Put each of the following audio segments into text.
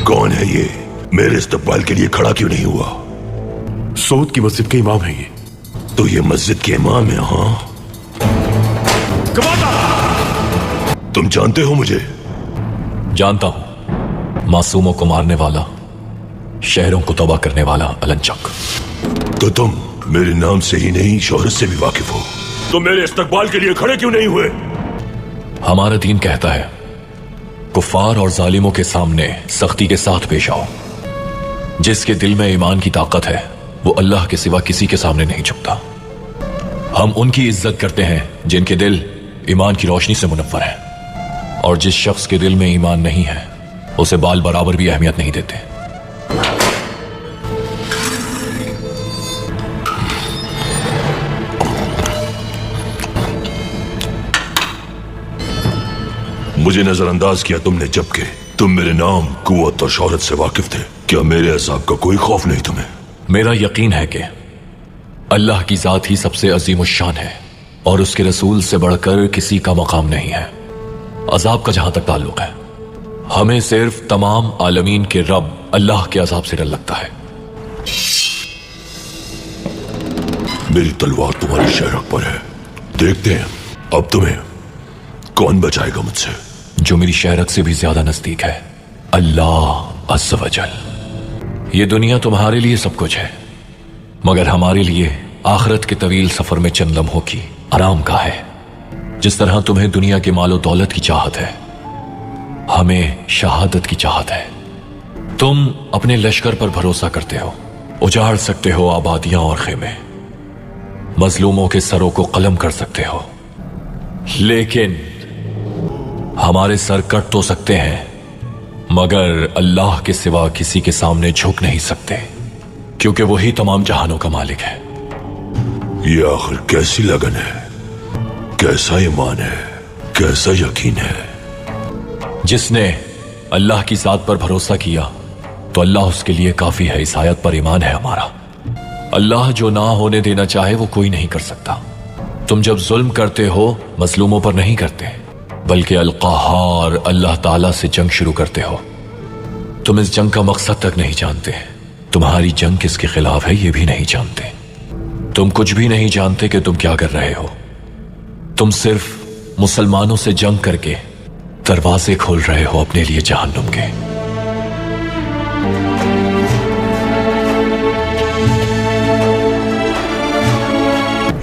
कौन है ये? मेरे इस्तकबाल के लिए खड़ा क्यों नहीं हुआ? सऊद की मस्जिद के इमाम है ये। तो ये मस्जिद के इमाम है? हाँ, तुम जानते हो मुझे? जानता हूं, मासूमों को मारने वाला, शहरों को तबाह करने वाला अलंचक। तो तुम मेरे नाम से ही नहीं शोहरत से भी वाकिफ हो, तो मेरे इस्तकबाल के लिए खड़े क्यों नहीं हुए? हमारा दीन कहता है कुफ्फार और जालिमों के सामने सख्ती के साथ पेश आओ। जिसके दिल में ईमान की ताकत है वो अल्लाह के सिवा किसी के सामने नहीं झुकता। हम उनकी इज्जत करते हैं जिनके दिल ईमान की रोशनी से मुनव्वर है, और जिस शख्स के दिल में ईमान नहीं है उसे बाल बराबर भी अहमियत नहीं देते। मुझे नजरअंदाज किया तुमने, जबकि तुम मेरे नाम, कुव्वत और शौहरत से वाकिफ थे। क्या मेरे अज़ाब का कोई खौफ नहीं तुम्हें? मेरा यकीन है कि अल्लाह की जात ही सबसे अजीम शान है और उसके रसूल से बढ़कर किसी का मकाम नहीं है। अजाब का जहां तक ताल्लुक है, हमें सिर्फ तमाम आलमीन के रब अल्लाह के अजाब से डर लगता है। मेरी तलवार तुम्हारी शहरक पर है, देखते हैं अब तुम्हें कौन बचाएगा मुझसे। जो मेरी शहरत से भी ज्यादा नजदीक है, अल्लाह अज़्ज़ वजल। ये दुनिया तुम्हारे लिए सब कुछ है, मगर हमारे लिए आखिरत के तवील सफर में चंद लम्हों की आराम का है। जिस तरह तुम्हें दुनिया के मालो दौलत की चाहत है, हमें शहादत की चाहत है। तुम अपने लश्कर पर भरोसा करते हो, उजाड़ सकते हो आबादियां और खेमे, मजलूमों के सरों को कलम कर सकते हो, लेकिन हमारे सर कट तो सकते हैं मगर अल्लाह के सिवा किसी के सामने झुक नहीं सकते, क्योंकि वही तमाम जहानों का मालिक है। ये आखिर कैसी लगन है, कैसा ईमान है, कैसा यकीन है? जिसने अल्लाह की जात पर भरोसा किया तो अल्लाह उसके लिए काफी है। इस आयत पर ईमान है हमारा। अल्लाह जो ना होने देना चाहे वो कोई नहीं कर सकता। तुम जब जुल्म करते हो मजलूमों पर नहीं करते, बल्कि अल-क़हार अल्लाह ताला से जंग शुरू करते हो। तुम इस जंग का मकसद तक नहीं जानते, तुम्हारी जंग किसके खिलाफ है ये भी नहीं जानते। तुम कुछ भी नहीं जानते कि तुम क्या कर रहे हो। तुम सिर्फ मुसलमानों से जंग करके दरवाजे खोल रहे हो अपने लिए जहन्नुम के।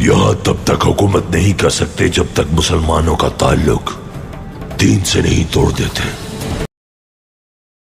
यहां तब तक हुकूमत नहीं कर सकते जब तक मुसलमानों का ताल्लुक दीन से नहीं तोड़ देते।